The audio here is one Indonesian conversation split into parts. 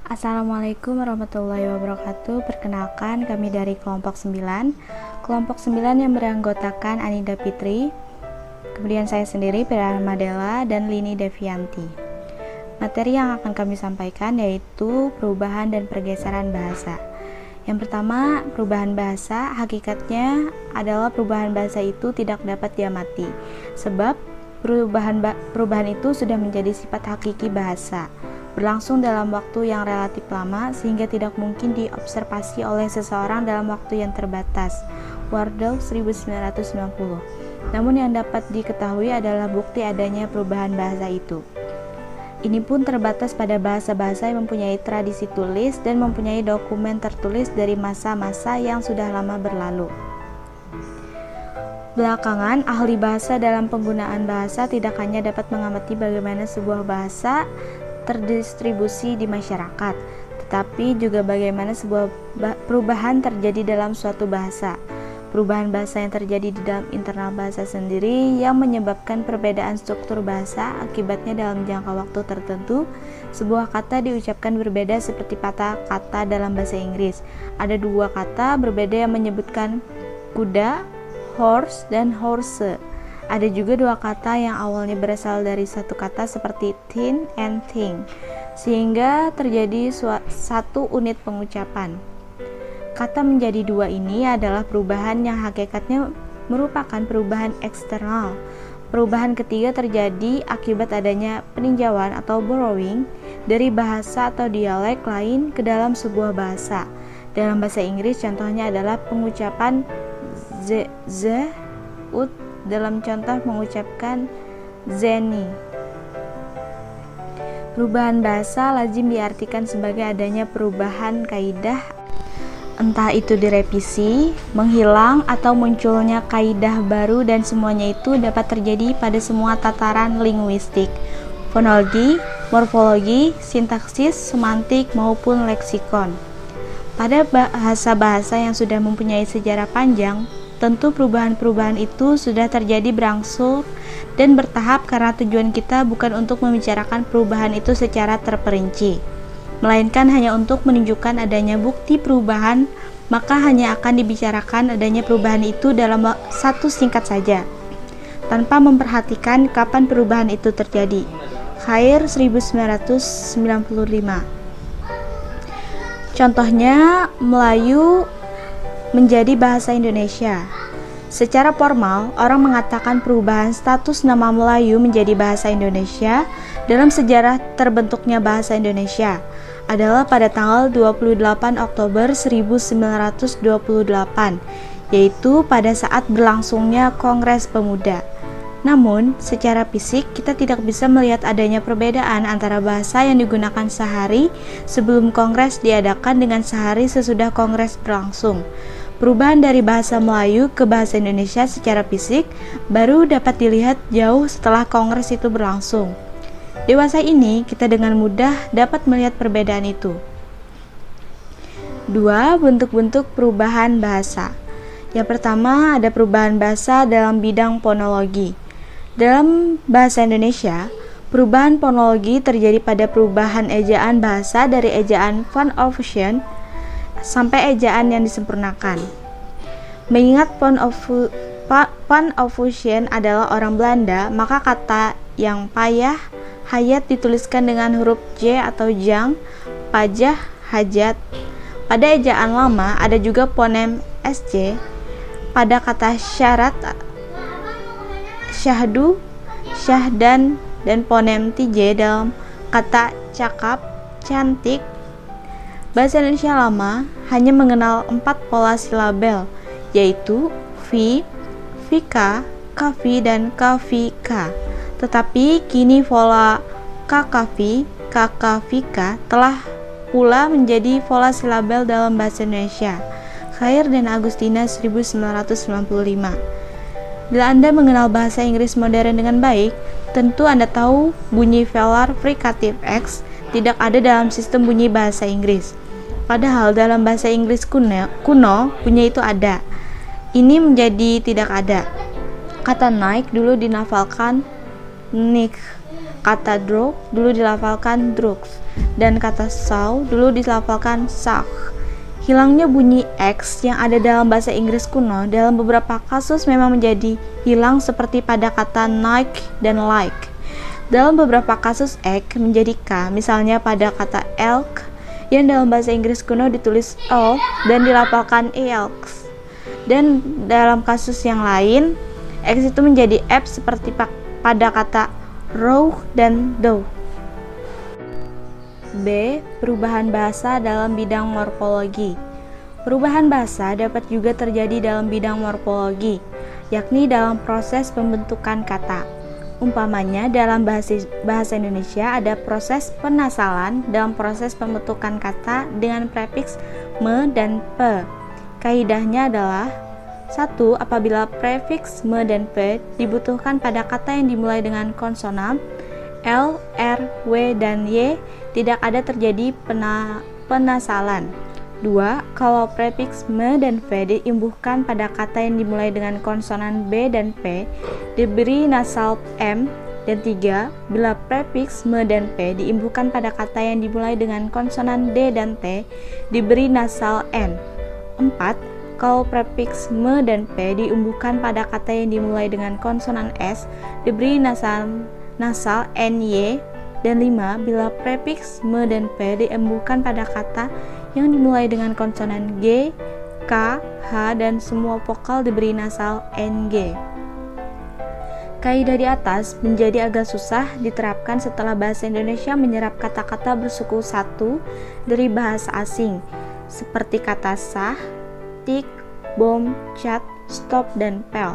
Assalamualaikum warahmatullahi wabarakatuh. Perkenalkan, kami dari kelompok 9. Kelompok 9 yang beranggotakan Anida Fitri, kemudian saya sendiri, Pira Madela, dan Lini Devianti. Materi yang akan kami sampaikan yaitu perubahan dan pergeseran bahasa. Yang pertama, perubahan bahasa hakikatnya adalah perubahan bahasa itu tidak dapat diamati, sebab perubahan itu sudah menjadi sifat hakiki bahasa, berlangsung dalam waktu yang relatif lama sehingga tidak mungkin diobservasi oleh seseorang dalam waktu yang terbatas. Wardell 1990. Namun yang dapat diketahui adalah bukti adanya perubahan bahasa itu. Ini pun terbatas pada bahasa-bahasa yang mempunyai tradisi tulis dan mempunyai dokumen tertulis dari masa-masa yang sudah lama berlalu. Belakangan, ahli bahasa dalam penggunaan bahasa tidak hanya dapat mengamati bagaimana sebuah bahasa terdistribusi di masyarakat, tetapi juga bagaimana sebuah perubahan terjadi dalam suatu bahasa. Perubahan bahasa yang terjadi di dalam internal bahasa sendiri yang menyebabkan perbedaan struktur bahasa. Akibatnya dalam jangka waktu tertentu, sebuah kata diucapkan berbeda seperti kata dalam bahasa Inggris. Ada dua kata berbeda yang menyebutkan kuda, horse, dan horse. Ada juga dua kata yang awalnya berasal dari satu kata seperti thin and thing, sehingga terjadi satu unit pengucapan. Kata menjadi dua ini adalah perubahan yang hakikatnya merupakan perubahan eksternal. Perubahan ketiga terjadi akibat adanya peninjauan atau borrowing dari bahasa atau dialek lain ke dalam sebuah bahasa. Dalam bahasa Inggris contohnya adalah pengucapan the, ut, dalam contoh mengucapkan zeni. Perubahan bahasa lazim diartikan sebagai adanya perubahan kaidah, entah itu direvisi, menghilang, atau munculnya kaidah baru, dan semuanya itu dapat terjadi pada semua tataran linguistik, fonologi, morfologi, sintaksis, semantik, maupun leksikon. Pada bahasa-bahasa yang sudah mempunyai sejarah panjang, tentu perubahan-perubahan itu sudah terjadi berangsur dan bertahap karena tujuan kita bukan untuk membicarakan perubahan itu secara terperinci, melainkan hanya untuk menunjukkan adanya bukti perubahan, maka hanya akan dibicarakan adanya perubahan itu dalam satu singkat saja, tanpa memperhatikan kapan perubahan itu terjadi. Khair 1995. Contohnya, Melayu menjadi bahasa Indonesia. Secara formal, orang mengatakan perubahan status nama Melayu menjadi bahasa Indonesia dalam sejarah terbentuknya bahasa Indonesia adalah pada tanggal 28 Oktober 1928, yaitu pada saat berlangsungnya Kongres Pemuda. Namun, secara fisik kita tidak bisa melihat adanya perbedaan antara bahasa yang digunakan sehari sebelum Kongres diadakan dengan sehari sesudah Kongres berlangsung. Perubahan dari bahasa Melayu ke bahasa Indonesia secara fisik baru dapat dilihat jauh setelah Kongres itu berlangsung. Dewasa ini, kita dengan mudah dapat melihat perbedaan itu. 2. Bentuk-bentuk perubahan bahasa. Yang pertama, ada perubahan bahasa dalam bidang fonologi. Dalam bahasa Indonesia, perubahan fonologi terjadi pada perubahan ejaan bahasa dari ejaan van Ophusen sampai ejaan yang disempurnakan. Mengingat van Ophusen adalah orang Belanda, maka kata yang payah, hayat dituliskan dengan huruf J atau jang, pajah, hajat. Pada ejaan lama ada juga fonem SC. Pada kata syarat, syahdu, syahdan, dan fonem TJ dalam kata cakap, cantik. Bahasa Indonesia lama hanya mengenal 4 pola silabel, yaitu vi, vika, kavi, dan kavika. Tetapi kini pola kakavi, kakavika telah pula menjadi pola silabel dalam bahasa Indonesia. Khair dan Agustina 1995. Bila Anda mengenal bahasa Inggris modern dengan baik, tentu Anda tahu bunyi velar frikatif X tidak ada dalam sistem bunyi bahasa Inggris. Padahal dalam bahasa Inggris kuno bunyi itu ada. Ini menjadi tidak ada. Kata naik dulu dinafalkan nick. Kata drug dulu dilafalkan drugs, dan kata saw dulu dilafalkan saw. Hilangnya bunyi X yang ada dalam bahasa Inggris kuno dalam beberapa kasus memang menjadi hilang seperti pada kata Nike dan like. Dalam beberapa kasus X menjadi K, misalnya pada kata elk yang dalam bahasa Inggris kuno ditulis elk dan dilafalkan elks. Dan dalam kasus yang lain, X itu menjadi F seperti pada kata row dan dough. B. Perubahan bahasa dalam bidang morfologi. Perubahan bahasa dapat juga terjadi dalam bidang morfologi, yakni dalam proses pembentukan kata. Umpamanya dalam bahasa Indonesia ada proses penasalan dalam proses pembentukan kata dengan prefiks me dan pe. Kaidahnya adalah 1. Apabila prefiks me dan pe dibutuhkan pada kata yang dimulai dengan konsonan L, R, W, dan Y, tidak ada terjadi penasalan. 2. Kalau prefiks me dan v diimbuhkan pada kata yang dimulai dengan konsonan B dan P, diberi nasal M. Dan 3. Bila prefiks me dan p diimbuhkan pada kata yang dimulai dengan konsonan D dan T, diberi nasal N. 4. Kalau prefiks me dan p diimbuhkan pada kata yang dimulai dengan konsonan S, diberi nasal NY. Dan 5. Bila prefiks me dan p diimbuhkan pada kata yang dimulai dengan konsonan G, K, H, dan semua vokal diberi nasal NG. Kaidah di atas menjadi agak susah diterapkan setelah bahasa Indonesia menyerap kata-kata bersuku satu dari bahasa asing, seperti kata sah, tik, bom, cat, stop, dan pel.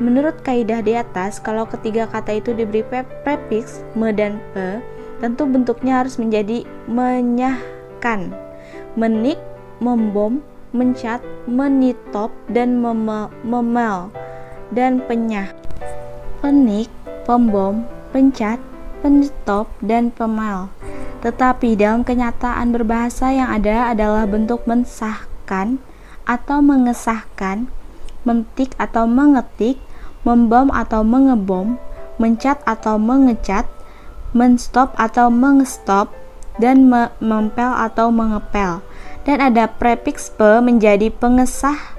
Menurut kaidah di atas, kalau ketiga kata itu diberi prefiks me dan pe, tentu bentuknya harus menjadi menyahkan, menik, membom, mencat, menitop, dan memel, dan penyah. Penik, pembom, pencat, penitop, dan pemel. Tetapi dalam kenyataan berbahasa yang ada adalah bentuk mensahkan atau mengesahkan, mentik atau mengetik, membom atau mengebom, mencat atau mengecat, menstop atau mengestop, dan mempel atau mengepel. Dan ada prefiks pe menjadi pengesah,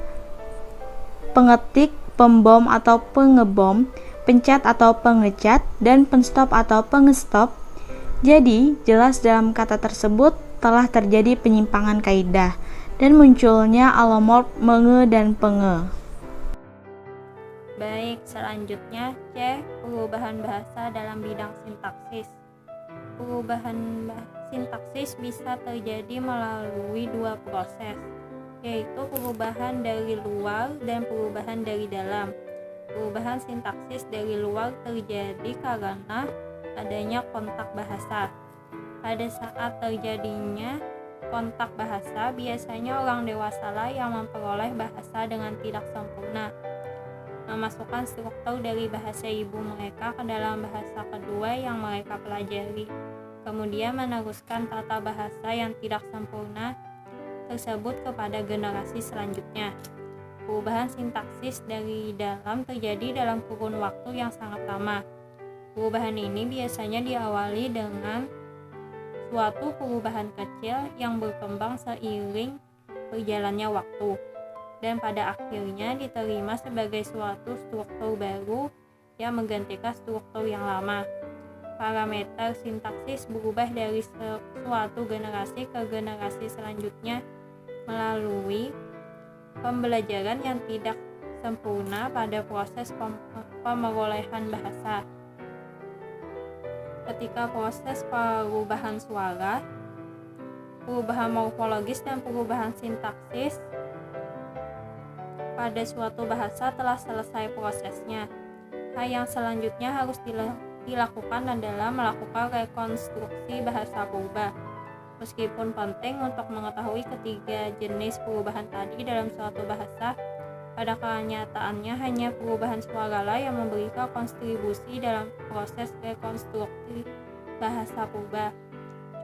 pengetik, pembom atau pengebom, pencat atau pengecat, dan penstop atau pengestop. Jadi, jelas dalam kata tersebut telah terjadi penyimpangan kaidah dan munculnya alomorf menge dan penge. Baik, selanjutnya C. Perubahan bahasa dalam bidang sintaksis. Perubahan sintaksis bisa terjadi melalui dua proses, yaitu perubahan dari luar dan perubahan dari dalam. Perubahan sintaksis dari luar terjadi karena adanya kontak bahasa. Pada saat terjadinya kontak bahasa, biasanya orang dewasalah yang memperoleh bahasa dengan tidak sempurna, memasukkan struktur dari bahasa ibu mereka ke dalam bahasa kedua yang mereka pelajari, kemudian meneruskan tata bahasa yang tidak sempurna tersebut kepada generasi selanjutnya. Perubahan sintaksis dari dalam terjadi dalam kurun waktu yang sangat lama. Perubahan ini biasanya diawali dengan suatu perubahan kecil yang berkembang seiring berjalannya waktu, dan pada akhirnya diterima sebagai suatu struktur baru yang menggantikan struktur yang lama. Parameter sintaksis berubah dari suatu generasi ke generasi selanjutnya melalui pembelajaran yang tidak sempurna pada proses pemerolehan bahasa. Ketika proses perubahan suara, perubahan morfologis, dan perubahan sintaksis pada suatu bahasa telah selesai prosesnya, hal yang selanjutnya harus dilakukan adalah melakukan rekonstruksi bahasa purba. Meskipun penting untuk mengetahui ketiga jenis perubahan tadi dalam suatu bahasa, pada kenyataannya hanya perubahan suaralah yang memberikan kontribusi dalam proses rekonstruksi bahasa purba.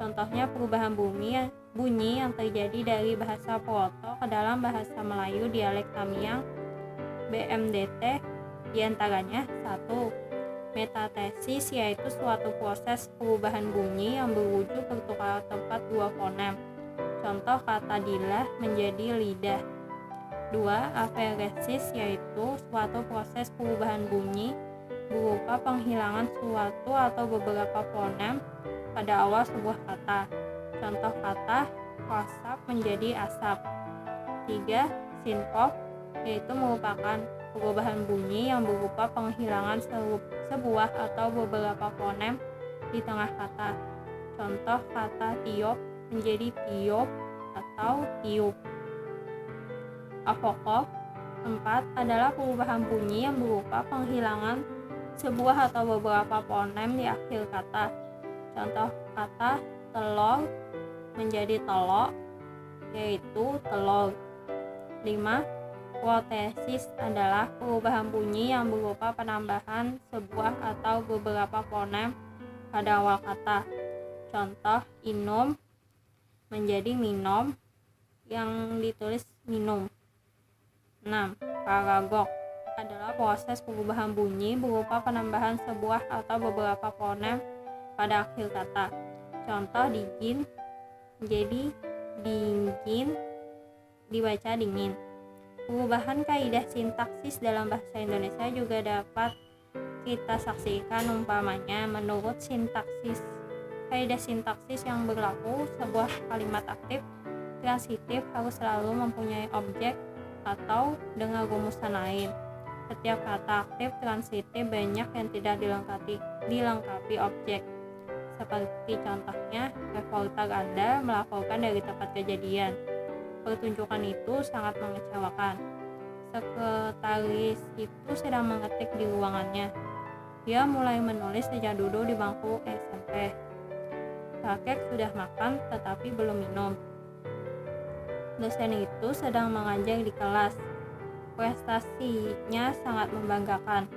Contohnya perubahan bunyi yang terjadi dari bahasa Proto ke dalam bahasa Melayu dialek Tamiang, BMDT, diantaranya 1. Metatesis yaitu suatu proses perubahan bunyi yang berwujud pertukaran tempat dua fonem. Contoh kata dilah menjadi lidah. 2. Aferesis yaitu suatu proses perubahan bunyi berupa penghilangan suatu atau beberapa fonem pada awal sebuah kata. Contoh kata asap menjadi asap. 3. Sinkop yaitu merupakan perubahan bunyi yang berupa penghilangan sebuah atau beberapa fonem di tengah kata. Contoh kata tiop menjadi tiop atau tiup. Apokop 4 adalah perubahan bunyi yang berupa penghilangan sebuah atau beberapa fonem di akhir kata. Contoh kata telur menjadi telok yaitu telur. 5. Protesis adalah perubahan bunyi yang berupa penambahan sebuah atau beberapa fonem pada awal kata. Contoh inum menjadi minom yang ditulis minum. 6. Paragok adalah proses perubahan bunyi berupa penambahan sebuah atau beberapa fonem pada akhir kata. Contoh dingin menjadi dingin dibaca dingin. Perubahan kaidah sintaksis dalam bahasa Indonesia juga dapat kita saksikan, umpamanya menurut sintaksis. Kaidah sintaksis yang berlaku, sebuah kalimat aktif transitif harus selalu mempunyai objek atau dengan rumusan lain. Setiap kata aktif transitif banyak yang tidak dilengkapi objek. Seperti contohnya, reporter Anda melaporkan dari tempat kejadian. Pertunjukan itu sangat mengecewakan. Sekretaris itu sedang mengetik di ruangannya. Dia mulai menulis sejak duduk di bangku SMP. Kakek sudah makan tetapi belum minum. Dosen itu sedang mengajar di kelas. Prestasinya sangat membanggakan.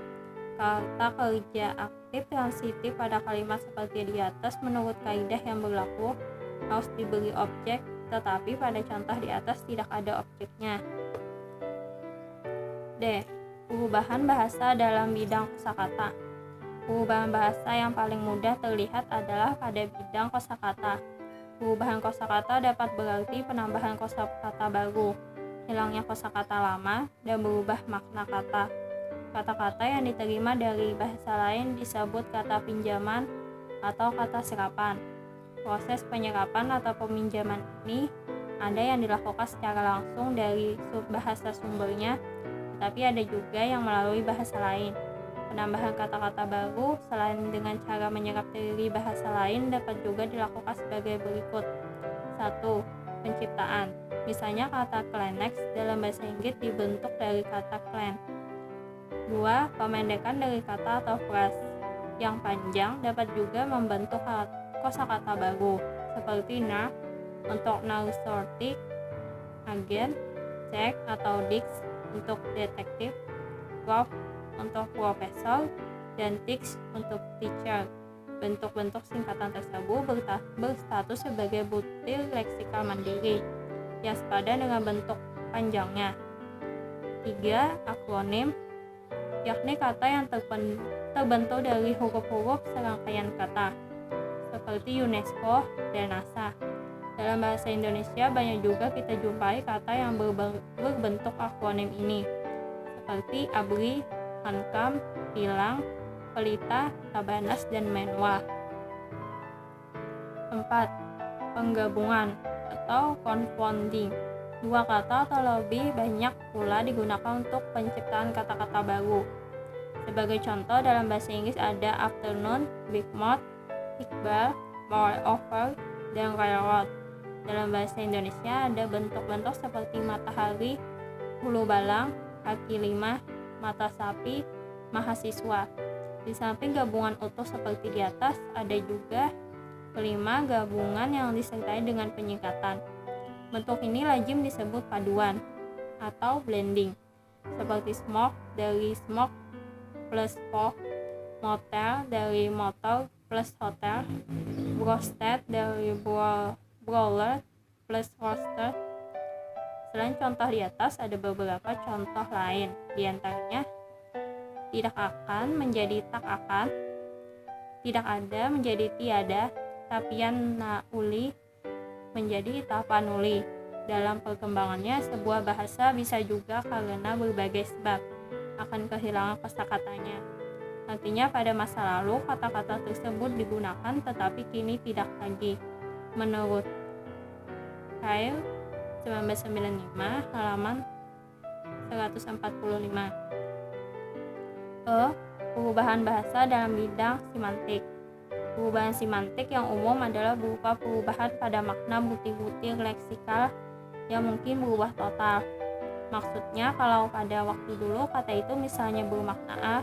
Kata kerja aktif transitif pada kalimat seperti di atas menurut kaidah yang berlaku harus diberi objek, tetapi pada contoh di atas tidak ada objeknya. D. Perubahan bahasa dalam bidang kosakata. Perubahan bahasa yang paling mudah terlihat adalah pada bidang kosakata. Perubahan kosakata dapat berarti penambahan kosakata baru, hilangnya kosakata lama, dan berubah makna kata. Kata-kata yang diterima dari bahasa lain disebut kata pinjaman atau kata serapan. Proses penyerapan atau peminjaman ini ada yang dilakukan secara langsung dari bahasa sumbernya, tetapi ada juga yang melalui bahasa lain. Penambahan kata-kata baru selain dengan cara menyerap dari bahasa lain dapat juga dilakukan sebagai berikut. 1. Penciptaan. Misalnya kata Kleenex dalam bahasa Inggris dibentuk dari kata clan. 2. Pemendekan dari kata atau phrase yang panjang dapat juga membentuk kosakata baru, seperti NARC untuk narcotic agent, check atau DIX untuk detektif, prof untuk profesor, dan TIX untuk teacher. Bentuk-bentuk singkatan tersebut berstatus sebagai butir leksikal mandiri yang sepadan dengan bentuk panjangnya. 3. Akronim, yakni kata yang terbentuk dari huruf-huruf serangkaian kata, seperti UNESCO dan NASA. Dalam bahasa Indonesia banyak juga kita jumpai kata yang berbentuk akronim ini, seperti ABRI, Hankam, Tilang, Pelita, Tabanas, dan Menwa. 4. Penggabungan atau confounding. Dua kata atau lebih banyak pula digunakan untuk penciptaan kata-kata baru. Sebagai contoh, dalam bahasa Inggris ada afternoon, big mouth, Iqbal, moreover, dan railroad. Dalam bahasa Indonesia ada bentuk-bentuk seperti matahari, hulu balang, kaki lima, mata sapi, mahasiswa. Di samping gabungan utuh seperti di atas, ada juga kelima gabungan yang disertai dengan penyingkatan. Bentuk ini lazim disebut paduan atau blending, seperti smoke dari smoke plus smoke, motel dari motor plus hotel, roasted dari brawler plus roaster. Selain contoh di atas, ada beberapa contoh lain, diantaranya tidak akan menjadi tak akan, tidak ada menjadi tiada, tapian nauli menjadi tapanuli. Dalam perkembangannya, sebuah bahasa bisa juga karena berbagai sebab akan kehilangan kosakatanya. Artinya pada masa lalu kata-kata tersebut digunakan tetapi kini tidak lagi. Menurut Kyle 1995 halaman 145. Perubahan bahasa dalam bidang semantik. Perubahan semantik yang umum adalah berupa perubahan pada makna butir-butir leksikal yang mungkin berubah total. Maksudnya kalau pada waktu dulu kata itu misalnya bermakna A,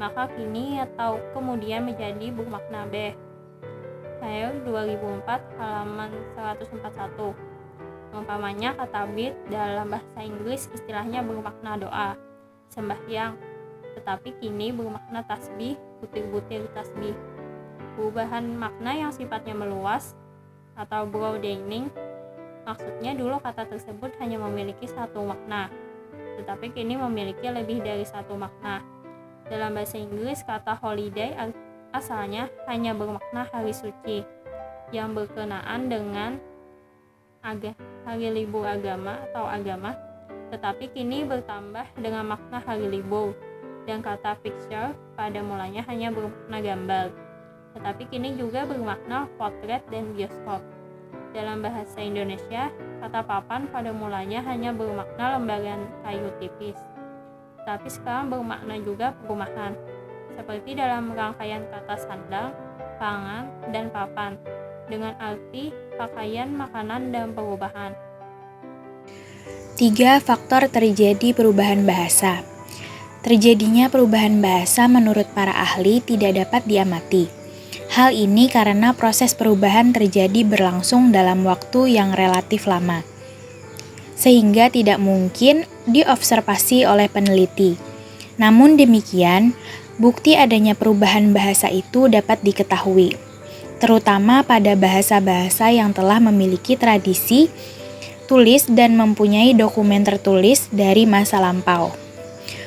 maka kini atau kemudian menjadi bermakna B. Saya 2004 halaman 141. Umpamanya kata beat dalam bahasa Inggris istilahnya bermakna doa, sembahyang, tetapi kini bermakna tasbih, butir-butir tasbih. Perubahan makna yang sifatnya meluas atau broadening, maksudnya dulu kata tersebut hanya memiliki satu makna, tetapi kini memiliki lebih dari satu makna. Dalam bahasa Inggris, kata holiday asalnya hanya bermakna hari suci yang berkenaan dengan hari libur agama atau agama, tetapi kini bertambah dengan makna hari libur. Dan kata picture pada mulanya hanya bermakna gambar, tetapi kini juga bermakna potret dan bioskop. Dalam bahasa Indonesia, kata papan pada mulanya hanya bermakna lembaran kayu tipis, tapi sekarang bermakna juga perumahan, seperti dalam rangkaian kata sandang, pangan, dan papan, dengan arti pakaian, makanan, dan perubahan. 3 faktor terjadi perubahan bahasa. Terjadinya perubahan bahasa menurut para ahli tidak dapat diamati. Hal ini karena proses perubahan terjadi berlangsung dalam waktu yang relatif lama, sehingga tidak mungkin diobservasi oleh peneliti. Namun demikian, bukti adanya perubahan bahasa itu dapat diketahui, terutama pada bahasa-bahasa yang telah memiliki tradisi tulis dan mempunyai dokumen tertulis dari masa lampau.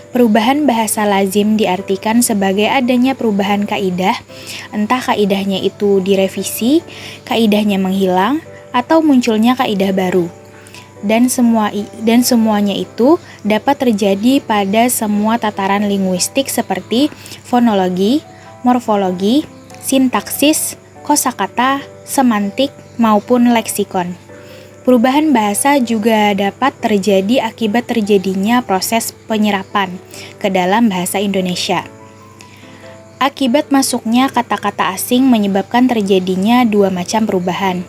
Perubahan bahasa lazim diartikan sebagai adanya perubahan kaidah, entah kaidahnya itu direvisi, kaidahnya menghilang, atau munculnya kaidah baru. Dan semuanya itu dapat terjadi pada semua tataran linguistik seperti fonologi, morfologi, sintaksis, kosakata, semantik, maupun leksikon. Perubahan bahasa juga dapat terjadi akibat terjadinya proses penyerapan ke dalam bahasa Indonesia. Akibat masuknya kata-kata asing menyebabkan terjadinya 2 macam perubahan,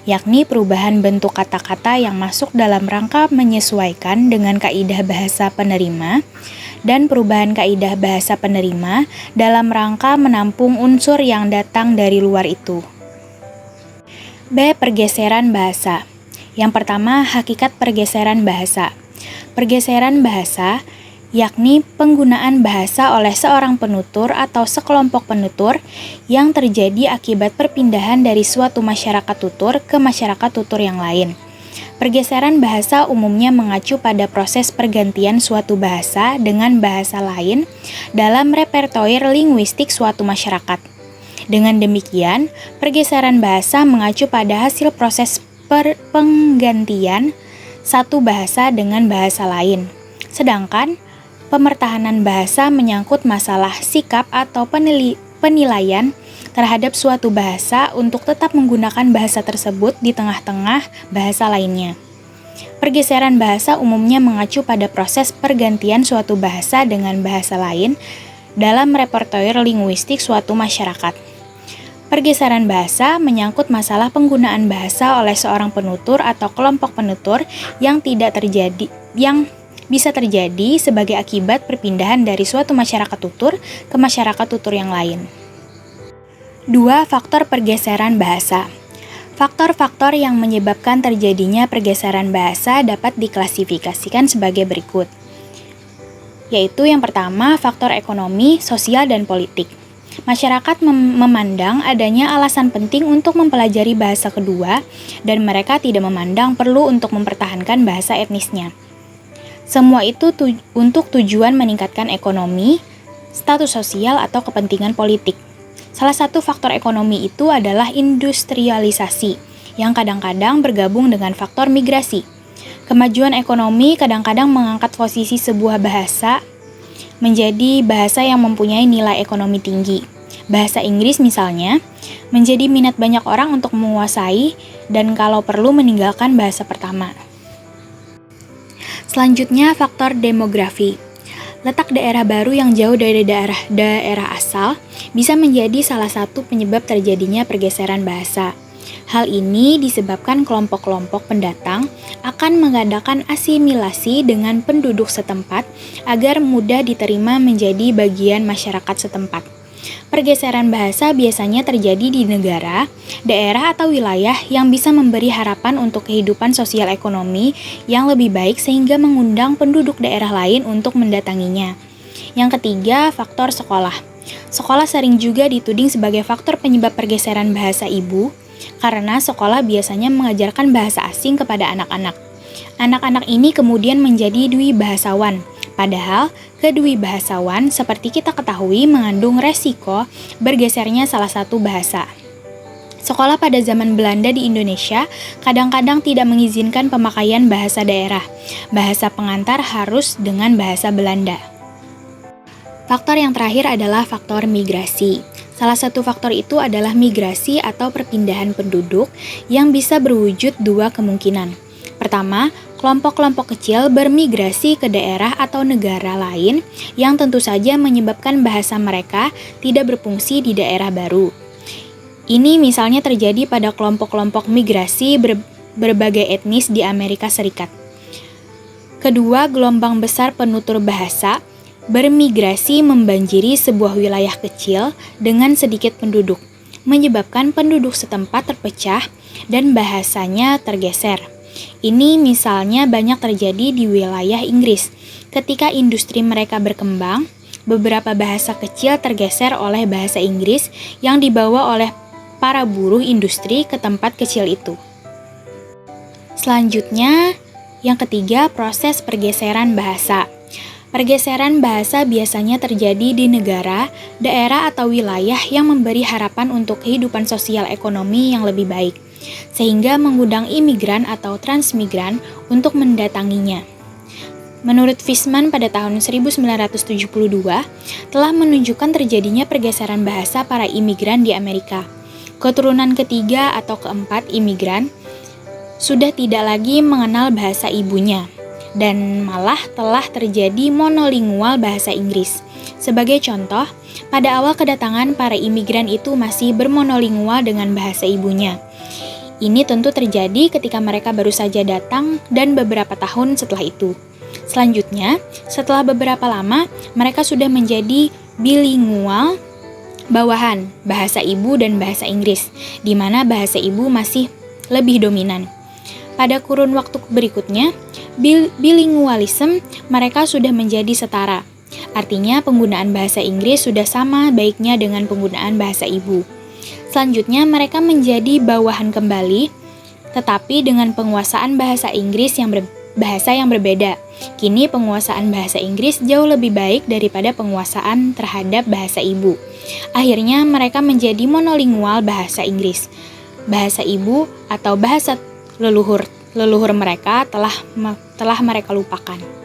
yakni perubahan bentuk kata-kata yang masuk dalam rangka menyesuaikan dengan kaidah bahasa penerima dan perubahan kaidah bahasa penerima dalam rangka menampung unsur yang datang dari luar itu. B. Pergeseran bahasa. Yang pertama, hakikat pergeseran bahasa. Pergeseran bahasa yakni penggunaan bahasa oleh seorang penutur atau sekelompok penutur yang terjadi akibat perpindahan dari suatu masyarakat tutur ke masyarakat tutur yang lain. Pergeseran bahasa umumnya mengacu pada proses pergantian suatu bahasa dengan bahasa lain dalam repertoire linguistik suatu masyarakat. Dengan demikian, pergeseran bahasa mengacu pada hasil proses penggantian satu bahasa dengan bahasa lain. Sedangkan pemertahanan bahasa menyangkut masalah sikap atau penilaian terhadap suatu bahasa untuk tetap menggunakan bahasa tersebut di tengah-tengah bahasa lainnya. Pergeseran bahasa umumnya mengacu pada proses pergantian suatu bahasa dengan bahasa lain dalam repertoire linguistik suatu masyarakat. Pergeseran bahasa menyangkut masalah penggunaan bahasa oleh seorang penutur atau kelompok penutur yang bisa terjadi sebagai akibat perpindahan dari suatu masyarakat tutur ke masyarakat tutur yang lain. 2. Faktor pergeseran bahasa. Faktor-faktor yang menyebabkan terjadinya pergeseran bahasa dapat diklasifikasikan sebagai berikut, yaitu yang pertama, faktor ekonomi, sosial, dan politik. Masyarakat memandang adanya alasan penting untuk mempelajari bahasa kedua, dan mereka tidak memandang perlu untuk mempertahankan bahasa etnisnya. Semua itu untuk tujuan meningkatkan ekonomi, status sosial atau kepentingan politik. Salah satu faktor ekonomi itu adalah industrialisasi, yang kadang-kadang bergabung dengan faktor migrasi. Kemajuan ekonomi kadang-kadang mengangkat posisi sebuah bahasa menjadi bahasa yang mempunyai nilai ekonomi tinggi. Bahasa Inggris misalnya, menjadi minat banyak orang untuk menguasai dan kalau perlu meninggalkan bahasa pertama. Selanjutnya, faktor demografi. Letak daerah baru yang jauh dari daerah asal bisa menjadi salah satu penyebab terjadinya pergeseran bahasa. Hal ini disebabkan kelompok-kelompok pendatang akan mengadakan asimilasi dengan penduduk setempat agar mudah diterima menjadi bagian masyarakat setempat. Pergeseran bahasa biasanya terjadi di negara, daerah atau wilayah yang bisa memberi harapan untuk kehidupan sosial ekonomi yang lebih baik sehingga mengundang penduduk daerah lain untuk mendatanginya. Yang ketiga, faktor sekolah. Sekolah sering juga dituding sebagai faktor penyebab pergeseran bahasa ibu, karena sekolah biasanya mengajarkan bahasa asing kepada anak-anak. Anak-anak ini kemudian menjadi dwibahasawan. Padahal, kedwibahasawan seperti kita ketahui mengandung resiko bergesernya salah satu bahasa. Sekolah pada zaman Belanda di Indonesia kadang-kadang tidak mengizinkan pemakaian bahasa daerah. Bahasa pengantar harus dengan bahasa Belanda. Faktor yang terakhir adalah faktor migrasi. Salah satu faktor itu adalah migrasi atau perpindahan penduduk yang bisa berwujud dua kemungkinan. Pertama, kelompok-kelompok kecil bermigrasi ke daerah atau negara lain yang tentu saja menyebabkan bahasa mereka tidak berfungsi di daerah baru. Ini misalnya terjadi pada kelompok-kelompok migrasi berbagai etnis di Amerika Serikat. Kedua, gelombang besar penutur bahasa bermigrasi membanjiri sebuah wilayah kecil dengan sedikit penduduk, menyebabkan penduduk setempat terpecah dan bahasanya tergeser. Ini misalnya banyak terjadi di wilayah Inggris. Ketika industri mereka berkembang, beberapa bahasa kecil tergeser oleh bahasa Inggris yang dibawa oleh para buruh industri ke tempat kecil itu. Selanjutnya, yang ketiga, proses pergeseran bahasa. Pergeseran bahasa biasanya terjadi di negara, daerah, atau wilayah yang memberi harapan untuk kehidupan sosial ekonomi yang lebih baik, sehingga mengundang imigran atau transmigran untuk mendatanginya. Menurut Fishman pada tahun 1972, telah menunjukkan terjadinya pergeseran bahasa para imigran di Amerika. Keturunan ketiga atau keempat imigran sudah tidak lagi mengenal bahasa ibunya, dan malah telah terjadi monolingual bahasa Inggris. Sebagai contoh, pada awal kedatangan para imigran itu masih bermonolingual dengan bahasa ibunya. Ini tentu terjadi ketika mereka baru saja datang dan beberapa tahun setelah itu. Selanjutnya, setelah beberapa lama, mereka sudah menjadi bilingual bawahan, bahasa ibu dan bahasa Inggris, di mana bahasa ibu masih lebih dominan. Pada kurun waktu berikutnya, bilingualisme mereka sudah menjadi setara. Artinya penggunaan bahasa Inggris sudah sama baiknya dengan penggunaan bahasa ibu. Selanjutnya mereka menjadi bawahan kembali, tetapi dengan penguasaan bahasa Inggris bahasa yang berbeda. Kini penguasaan bahasa Inggris jauh lebih baik daripada penguasaan terhadap bahasa ibu. Akhirnya mereka menjadi monolingual bahasa Inggris. Bahasa ibu atau bahasa leluhur mereka telah mereka lupakan.